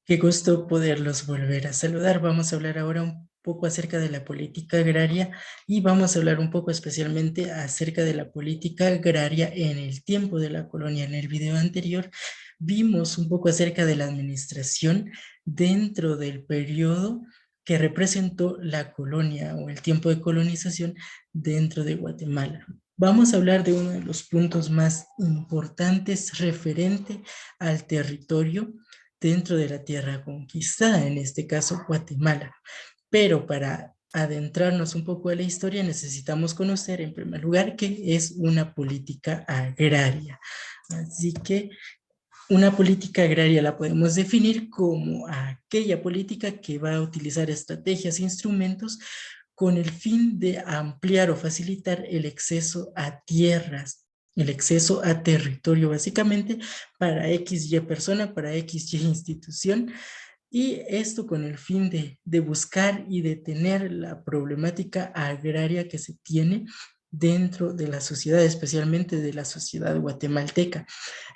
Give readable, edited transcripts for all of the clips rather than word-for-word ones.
Qué gusto poderlos volver a saludar. Vamos a hablar ahora un poco acerca de la política agraria y vamos a hablar un poco especialmente acerca de la política agraria en el tiempo de la colonia. En el video anterior vimos un poco acerca de la administración dentro del periodo que representó la colonia o el tiempo de colonización dentro de Guatemala. Vamos a hablar de uno de los puntos más importantes referente al territorio dentro de la tierra conquistada, en este caso Guatemala. Pero para adentrarnos un poco a la historia necesitamos conocer en primer lugar qué es una política agraria. Así que una política agraria la podemos definir como aquella política que va a utilizar estrategias e instrumentos con el fin de ampliar o facilitar el acceso a tierras, el acceso a territorio básicamente para XY persona, para XY institución, y esto con el fin de buscar y detener la problemática agraria que se tiene dentro de la sociedad, especialmente de la sociedad guatemalteca.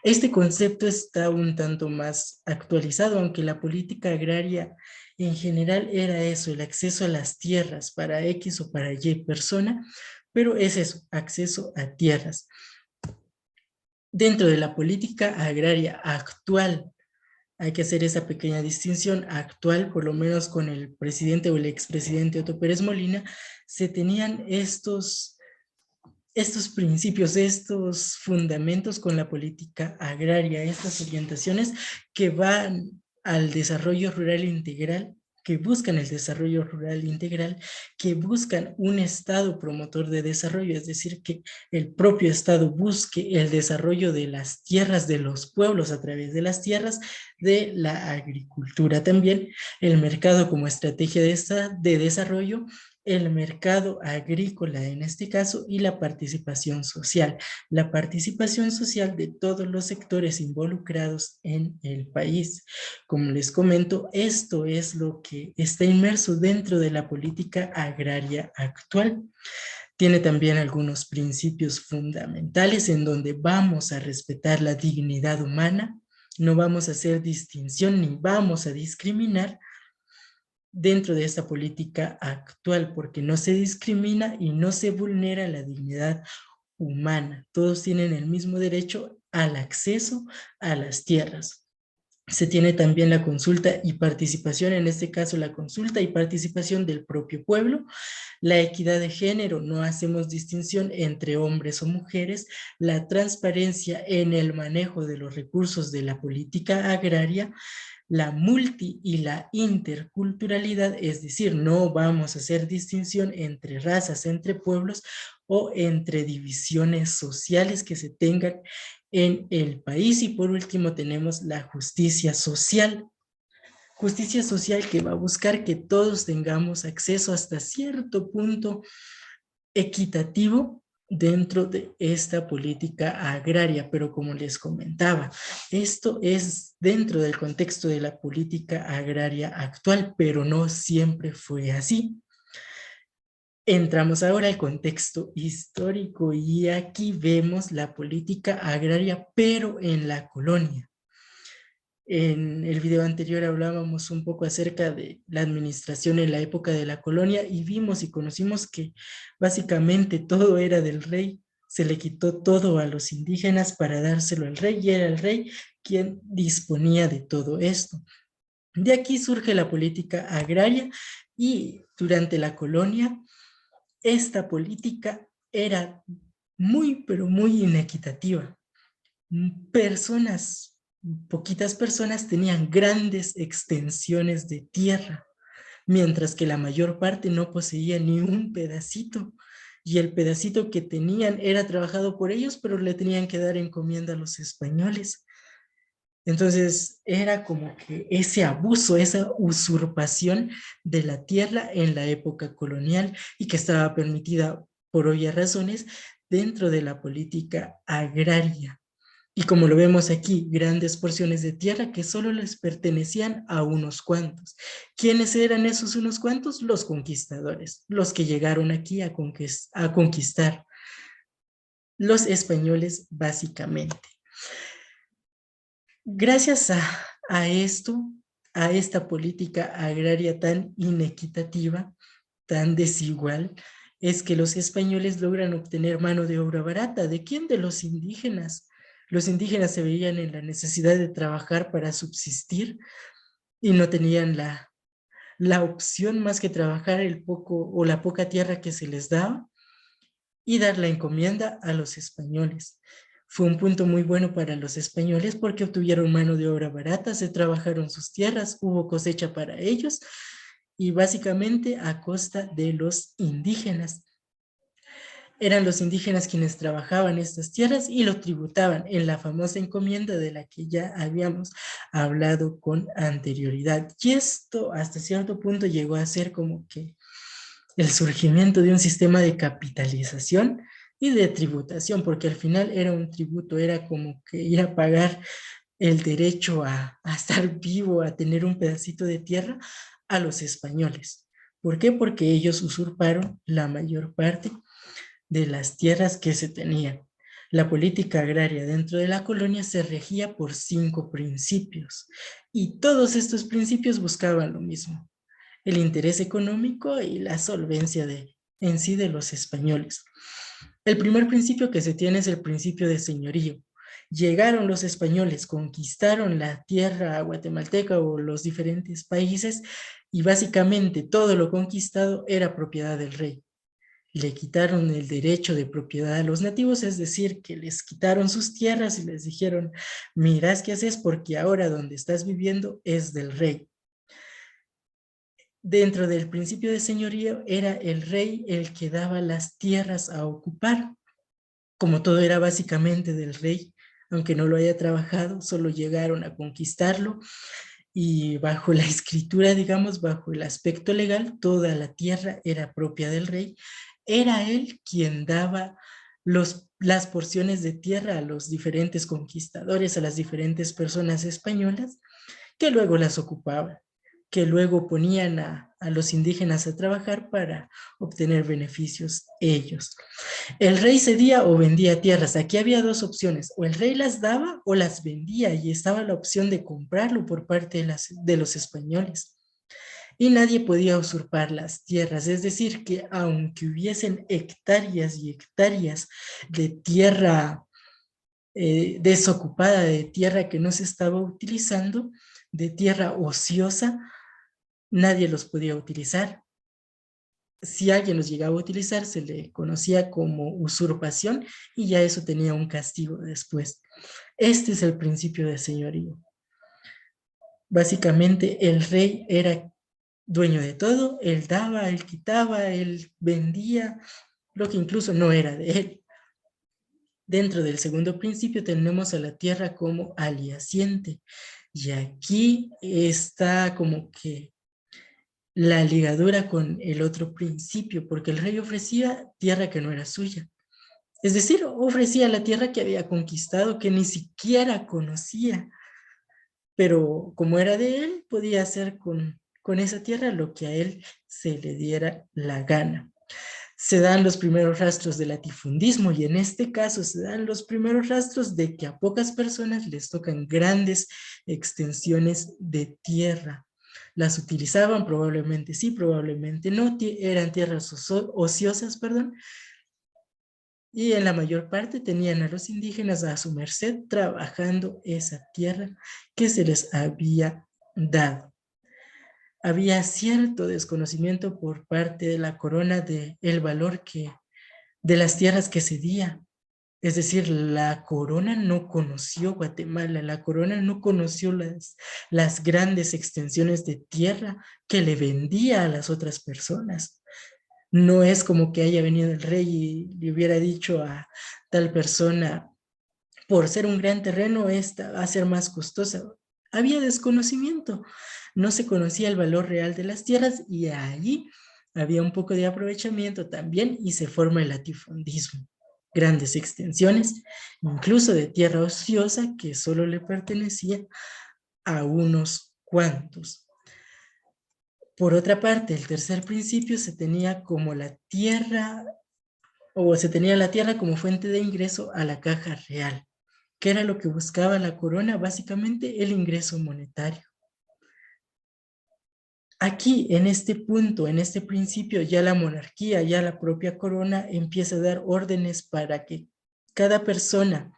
Este concepto está un tanto más actualizado, aunque la política agraria en general era eso, el acceso a las tierras para X o para Y persona, pero es eso, acceso a tierras. Dentro de la política agraria actual, hay que hacer esa pequeña distinción actual, por lo menos con el presidente o el expresidente Otto Pérez Molina, se tenían estos principios, estos fundamentos con la política agraria, estas orientaciones que van al desarrollo rural integral, que buscan el desarrollo rural integral, que buscan un Estado promotor de desarrollo, es decir, que el propio Estado busque el desarrollo de las tierras de los pueblos a través de las tierras, de la agricultura también, el mercado como estrategia de desarrollo, el mercado agrícola en este caso y la participación social. La participación social de todos los sectores involucrados en el país. Como les comento, esto es lo que está inmerso dentro de la política agraria actual. Tiene también algunos principios fundamentales en donde vamos a respetar la dignidad humana, no vamos a hacer distinción ni vamos a discriminar dentro de esta política actual, porque no se discrimina y no se vulnera la dignidad humana. Todos tienen el mismo derecho al acceso a las tierras. Se tiene también la consulta y participación, en este caso la consulta y participación del propio pueblo, la equidad de género, no hacemos distinción entre hombres o mujeres, la transparencia en el manejo de los recursos de la política agraria, la multi y la interculturalidad, es decir, no vamos a hacer distinción entre razas, entre pueblos o entre divisiones sociales que se tengan en el país. Y por último tenemos la justicia social que va a buscar que todos tengamos acceso hasta cierto punto equitativo dentro de esta política agraria, pero como les comentaba, esto es dentro del contexto de la política agraria actual, pero no siempre fue así. Entramos ahora al contexto histórico y aquí vemos la política agraria, pero en la colonia. En el video anterior hablábamos un poco acerca de la administración en la época de la colonia y vimos y conocimos que básicamente todo era del rey. Se le quitó todo a los indígenas para dárselo al rey y era el rey quien disponía de todo esto. De aquí surge la política agraria y durante la colonia esta política era muy, pero muy inequitativa. Personas, poquitas personas tenían grandes extensiones de tierra, mientras que la mayor parte no poseía ni un pedacito. Y el pedacito que tenían era trabajado por ellos, pero le tenían que dar encomienda a los españoles. Entonces era como que ese abuso, esa usurpación de la tierra en la época colonial y que estaba permitida por obvias razones dentro de la política agraria. Y como lo vemos aquí, grandes porciones de tierra que solo les pertenecían a unos cuantos. ¿Quiénes eran esos unos cuantos? Los conquistadores, los que llegaron aquí a conquistar, los españoles básicamente. Gracias a esto, a esta política agraria tan inequitativa, tan desigual, es que los españoles logran obtener mano de obra barata. ¿De quién? De los indígenas. Los indígenas se veían en la necesidad de trabajar para subsistir y no tenían la opción más que trabajar el poco o la poca tierra que se les daba y dar la encomienda a los españoles. Fue un punto muy bueno para los españoles porque obtuvieron mano de obra barata, se trabajaron sus tierras, hubo cosecha para ellos y básicamente a costa de los indígenas. Eran los indígenas quienes trabajaban estas tierras y lo tributaban en la famosa encomienda de la que ya habíamos hablado con anterioridad. Y esto hasta cierto punto llegó a ser como que el surgimiento de un sistema de capitalización y de tributación, porque al final era un tributo, era como que ir a pagar el derecho a estar vivo, a tener un pedacito de tierra a los españoles. ¿Por qué? Porque ellos usurparon la mayor parte de las tierras que se tenían. La política agraria dentro de la colonia se regía por 5 principios y todos estos principios buscaban lo mismo: el interés económico y la solvencia en sí de los españoles. El primer principio que se tiene es el principio de señorío. Llegaron los españoles, conquistaron la tierra guatemalteca o los diferentes países y básicamente todo lo conquistado era propiedad del rey. Le quitaron el derecho de propiedad a los nativos, es decir, que les quitaron sus tierras y les dijeron: mirás qué haces porque ahora donde estás viviendo es del rey. Dentro del principio de señorío era el rey el que daba las tierras a ocupar. Como todo era básicamente del rey, aunque no lo haya trabajado, solo llegaron a conquistarlo y bajo la escritura, digamos, bajo el aspecto legal, toda la tierra era propia del rey. Era él quien daba las porciones de tierra a los diferentes conquistadores, a las diferentes personas españolas, que luego las ocupaban, que luego ponían a los indígenas a trabajar para obtener beneficios ellos. El rey cedía o vendía tierras. Aquí había dos opciones: o el rey las daba o las vendía, y estaba la opción de comprarlo por parte de los españoles. Y nadie podía usurpar las tierras, es decir, que aunque hubiesen hectáreas y hectáreas de tierra desocupada, de tierra que no se estaba utilizando, de tierra ociosa, nadie los podía utilizar. Si alguien los llegaba a utilizar, se le conocía como usurpación y ya eso tenía un castigo después. Este es el principio de señorío. Básicamente el rey era dueño de todo, él daba, él quitaba, él vendía, lo que incluso no era de él. Dentro del segundo principio tenemos a la tierra como aliaciente. Y aquí está como que la ligadura con el otro principio, porque el rey ofrecía tierra que no era suya. Es decir, ofrecía la tierra que había conquistado, que ni siquiera conocía, pero como era de él, podía hacer con esa tierra lo que a él se le diera la gana. Se dan los primeros rastros del latifundismo y en este caso se dan los primeros rastros de que a pocas personas les tocan grandes extensiones de tierra. Las utilizaban, probablemente sí, probablemente no, eran tierras ociosas, perdón, y en la mayor parte tenían a los indígenas a su merced trabajando esa tierra que se les había dado. Había cierto desconocimiento por parte de la corona de el valor de las tierras que cedía. Es decir, la corona no conoció Guatemala, la corona no conoció las grandes extensiones de tierra que le vendía a las otras personas. No es como que haya venido el rey y le hubiera dicho a tal persona: por ser un gran terreno, esta va a ser más costosa. Había desconocimiento, no se conocía el valor real de las tierras y allí había un poco de aprovechamiento también y se forma el latifundismo. Grandes extensiones, incluso de tierra ociosa que solo le pertenecía a unos cuantos. Por otra parte, el tercer principio se tenía como la tierra, o se tenía la tierra como fuente de ingreso a la caja real. ¿Qué era lo que buscaba la corona? Básicamente el ingreso monetario. Aquí, en este punto, en este principio, ya la monarquía, ya la propia corona empieza a dar órdenes para que cada persona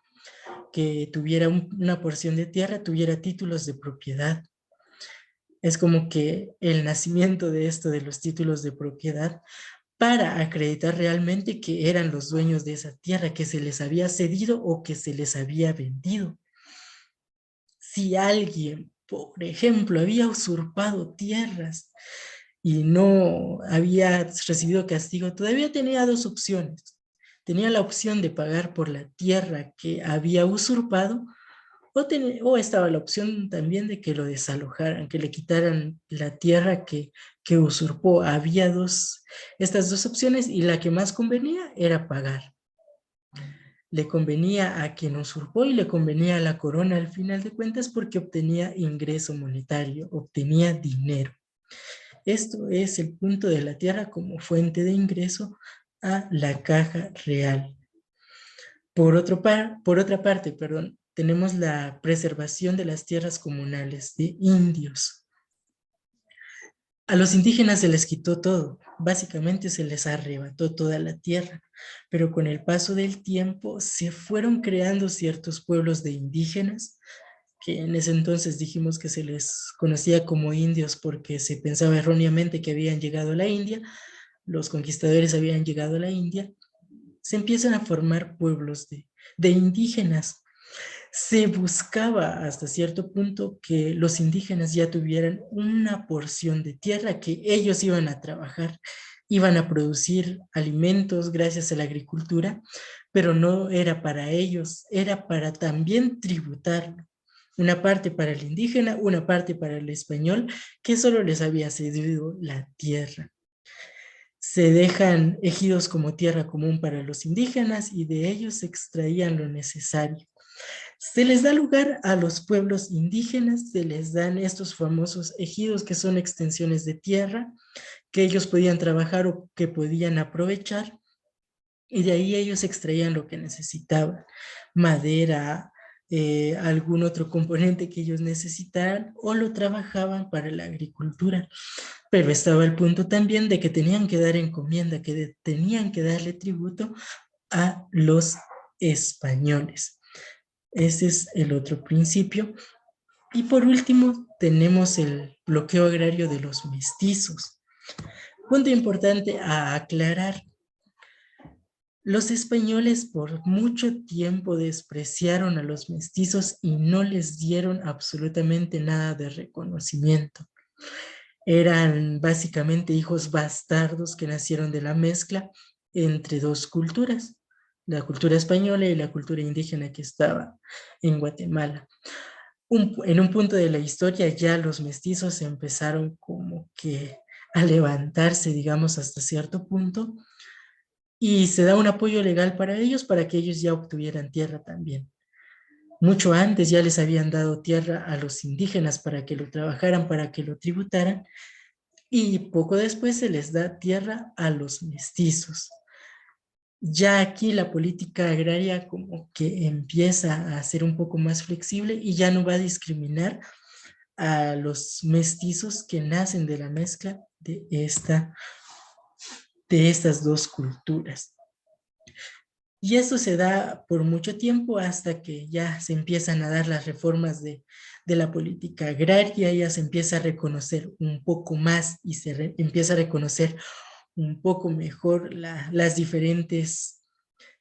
que tuviera una porción de tierra tuviera títulos de propiedad. Es como que el nacimiento de esto de los títulos de propiedad para acreditar realmente que eran los dueños de esa tierra, que se les había cedido o que se les había vendido. Si alguien, por ejemplo, había usurpado tierras y no había recibido castigo, todavía tenía dos opciones. Tenía la opción de pagar por la tierra que había usurpado o estaba la opción también de que lo desalojaran, que le quitaran la tierra que usurpó. Había estas dos opciones y la que más convenía era pagar. Le convenía a quien usurpó y le convenía a la corona al final de cuentas porque obtenía ingreso monetario, obtenía dinero. Esto es el punto de la tierra como fuente de ingreso a la caja real. Por otra parte, perdón, tenemos la preservación de las tierras comunales de indios. A los indígenas se les quitó todo, básicamente se les arrebató toda la tierra, pero con el paso del tiempo se fueron creando ciertos pueblos de indígenas, que en ese entonces dijimos que se les conocía como indios porque se pensaba erróneamente que habían llegado a la India, los conquistadores habían llegado a la India, se empiezan a formar pueblos de indígenas. Se buscaba hasta cierto punto que los indígenas ya tuvieran una porción de tierra que ellos iban a trabajar, iban a producir alimentos gracias a la agricultura, pero no era para ellos, era para también tributarlo. Una parte para el indígena, una parte para el español, que solo les había cedido la tierra. Se dejan ejidos como tierra común para los indígenas y de ellos se extraían lo necesario. Se les da lugar a los pueblos indígenas, se les dan estos famosos ejidos que son extensiones de tierra que ellos podían trabajar o que podían aprovechar y de ahí ellos extraían lo que necesitaban, madera, algún otro componente que ellos necesitaran o lo trabajaban para la agricultura. Pero estaba el punto también de que tenían que dar encomienda, que tenían que darle tributo a los españoles. Ese es el otro principio. Y por último, tenemos el bloqueo agrario de los mestizos. Punto importante a aclarar. Los españoles por mucho tiempo despreciaron a los mestizos y no les dieron absolutamente nada de reconocimiento. Eran básicamente hijos bastardos que nacieron de la mezcla entre dos culturas, la cultura española y la cultura indígena que estaba en Guatemala. En un punto de la historia ya los mestizos empezaron como que a levantarse, digamos, hasta cierto punto, y se da un apoyo legal para ellos para que ellos ya obtuvieran tierra también. Mucho antes ya les habían dado tierra a los indígenas para que lo trabajaran, para que lo tributaran, y poco después se les da tierra a los mestizos. Ya aquí la política agraria como que empieza a ser un poco más flexible y ya no va a discriminar a los mestizos que nacen de la mezcla de estas dos culturas. Y esto se da por mucho tiempo hasta que ya se empiezan a dar las reformas de la política agraria, ya se empieza a reconocer un poco más y empieza a reconocer un poco mejor las diferentes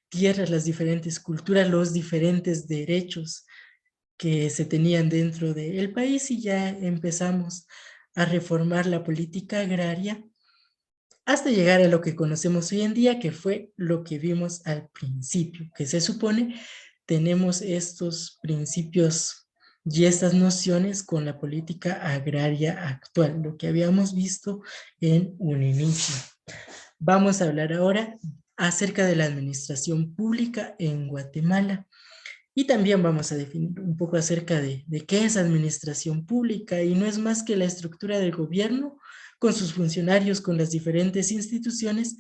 tierras, las diferentes culturas, los diferentes derechos que se tenían dentro del país y ya empezamos a reformar la política agraria hasta llegar a lo que conocemos hoy en día, que fue lo que vimos al principio, que se supone tenemos estos principios y estas nociones con la política agraria actual, lo que habíamos visto en un inicio. Vamos a hablar ahora acerca de la administración pública en Guatemala y también vamos a definir un poco acerca de qué es administración pública y no es más que la estructura del gobierno con sus funcionarios, con las diferentes instituciones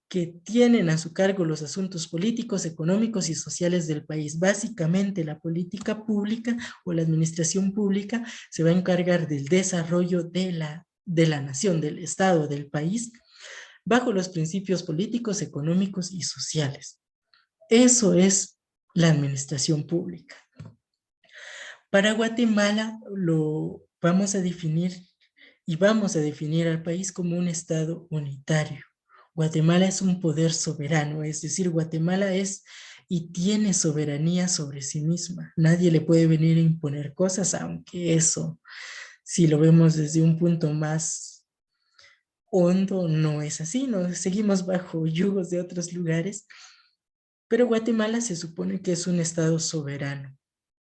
que tienen a su cargo los asuntos políticos, económicos y sociales del país. Básicamente la política pública o la administración pública se va a encargar del desarrollo de la de la nación, del Estado, del país, bajo los principios políticos, económicos y sociales. Eso es la administración pública. Para Guatemala lo vamos a definir y vamos a definir al país como un Estado unitario. Guatemala es un poder soberano, es decir, Guatemala es y tiene soberanía sobre sí misma. Nadie le puede venir a imponer cosas, aunque eso, si lo vemos desde un punto más hondo, no es así, no seguimos bajo yugos de otros lugares, pero Guatemala se supone que es un Estado soberano.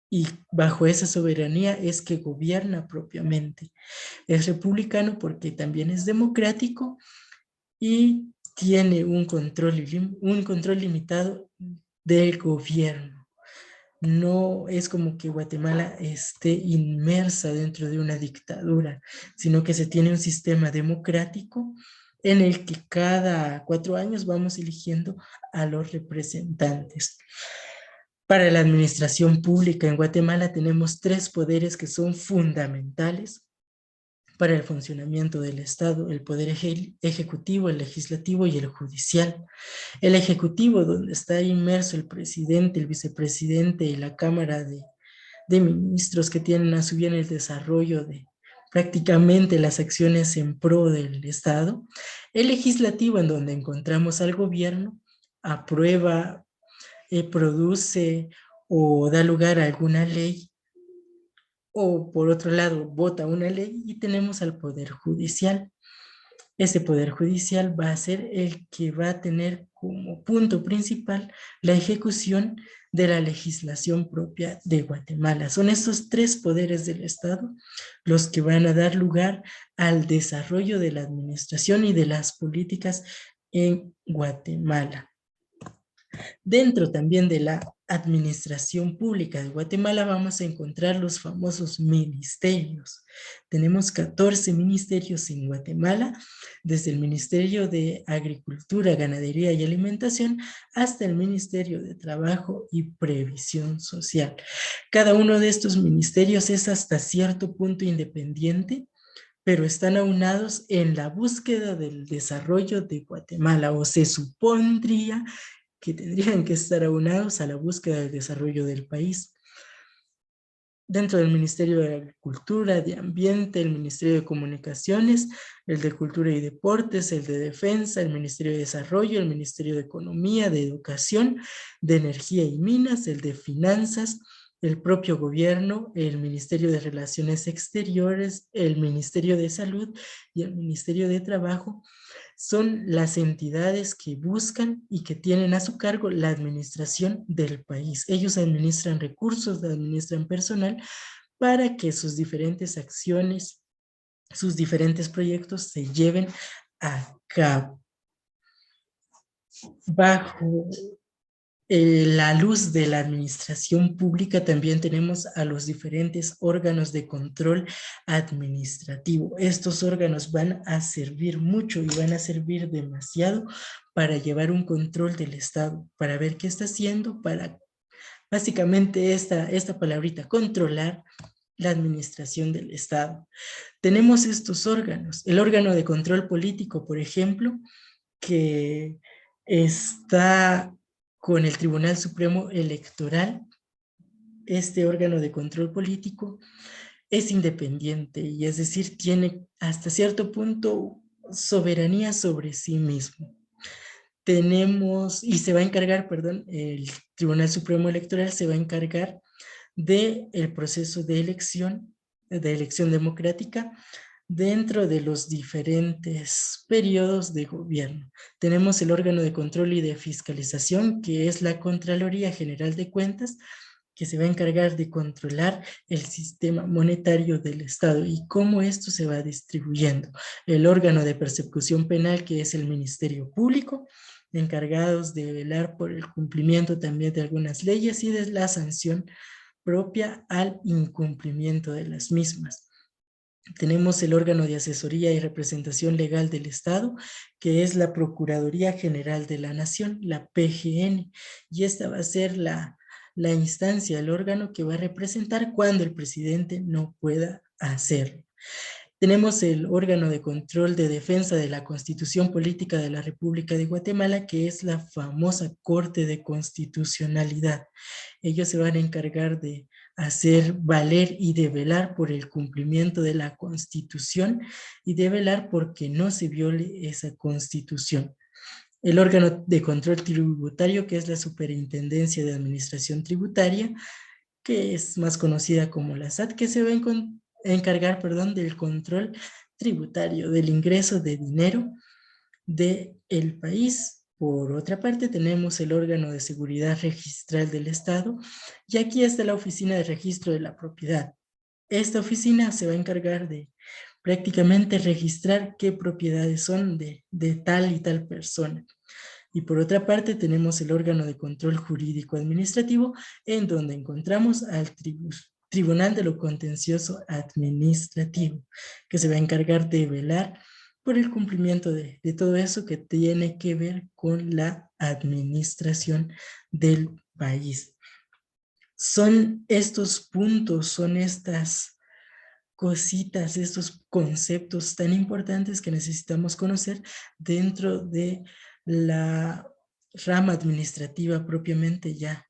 Y bajo esa soberanía es que gobierna propiamente. Es republicano porque también es democrático y tiene un control limitado del gobierno. No es como que Guatemala esté inmersa dentro de una dictadura, sino que se tiene un sistema democrático en el que cada 4 años vamos eligiendo a los representantes. Para la administración pública en Guatemala tenemos 3 poderes que son fundamentales para el funcionamiento del Estado: el poder ejecutivo, el legislativo y el judicial. El ejecutivo, donde está inmerso el presidente, el vicepresidente y la Cámara de Ministros, que tienen a su bien el desarrollo de prácticamente las acciones en pro del Estado. El legislativo, en donde encontramos al gobierno, aprueba, produce o da lugar a alguna ley, o por otro lado vota una ley, y tenemos al Poder Judicial. Ese Poder Judicial va a ser el que va a tener como punto principal la ejecución de la legislación propia de Guatemala. Son estos 3 poderes del Estado los que van a dar lugar al desarrollo de la administración y de las políticas en Guatemala. Dentro también de la administración pública de Guatemala vamos a encontrar los famosos ministerios. Tenemos 14 ministerios en Guatemala, desde el Ministerio de Agricultura, Ganadería y Alimentación hasta el Ministerio de Trabajo y Previsión Social. Cada uno de estos ministerios es hasta cierto punto independiente, pero están aunados en la búsqueda del desarrollo de Guatemala, o se supondría que tendrían que estar aunados a la búsqueda del desarrollo del país. Dentro del Ministerio de Agricultura, de Ambiente, el Ministerio de Comunicaciones, el de Cultura y Deportes, el de Defensa, el Ministerio de Desarrollo, el Ministerio de Economía, de Educación, de Energía y Minas, el de Finanzas, el propio gobierno, el Ministerio de Relaciones Exteriores, el Ministerio de Salud y el Ministerio de Trabajo. Son las entidades que buscan y que tienen a su cargo la administración del país. Ellos administran recursos, administran personal para que sus diferentes acciones, sus diferentes proyectos se lleven a cabo. Bajo la luz de la administración pública también tenemos a los diferentes órganos de control administrativo. Estos órganos van a servir mucho y van a servir demasiado para llevar un control del Estado, para ver qué está haciendo, para básicamente esta palabrita, controlar la administración del Estado. Tenemos estos órganos, el órgano de control político, por ejemplo, que está con el Tribunal Supremo Electoral. Este órgano de control político es independiente, y es decir, tiene hasta cierto punto soberanía sobre sí mismo. Tenemos, y se va a encargar, perdón, el Tribunal Supremo Electoral se va a encargar del proceso de elección democrática dentro de los diferentes periodos de gobierno. Tenemos el órgano de control y de fiscalización, que es la Contraloría General de Cuentas, que se va a encargar de controlar el sistema monetario del Estado y cómo esto se va distribuyendo. El órgano de persecución penal, que es el Ministerio Público, encargados de velar por el cumplimiento también de algunas leyes y de la sanción propia al incumplimiento de las mismas. Tenemos el órgano de asesoría y representación legal del Estado, que es la Procuraduría General de la Nación, la PGN, y esta va a ser la instancia, el órgano que va a representar cuando el presidente no pueda hacerlo. Tenemos el órgano de control de defensa de la Constitución Política de la República de Guatemala, que es la famosa Corte de Constitucionalidad. Ellos se van a encargar de hacer valer y de velar por el cumplimiento de la Constitución y de velar porque no se viole esa Constitución. El órgano de control tributario, que es la Superintendencia de Administración Tributaria, que es más conocida como la SAT, que se va a encargar, perdón, del control tributario, del ingreso de dinero del país. Por otra parte, tenemos el órgano de seguridad registral del Estado, y aquí está la Oficina de Registro de la Propiedad. Esta oficina se va a encargar de prácticamente registrar qué propiedades son de tal y tal persona. Y por otra parte tenemos el órgano de control jurídico administrativo, en donde encontramos al Tribunal de lo Contencioso Administrativo, que se va a encargar de velar por el cumplimiento de todo eso que tiene que ver con la administración del país. Son estos puntos, son estas cositas, estos conceptos tan importantes que necesitamos conocer dentro de la rama administrativa propiamente ya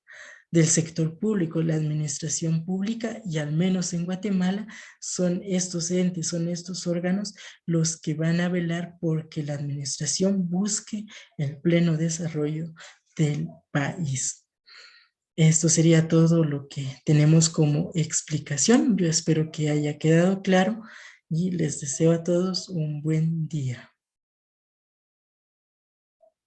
del sector público. La administración pública, y al menos en Guatemala, son estos entes, son estos órganos los que van a velar porque la administración busque el pleno desarrollo del país. Esto sería todo lo que tenemos como explicación. Yo espero que haya quedado claro y les deseo a todos un buen día.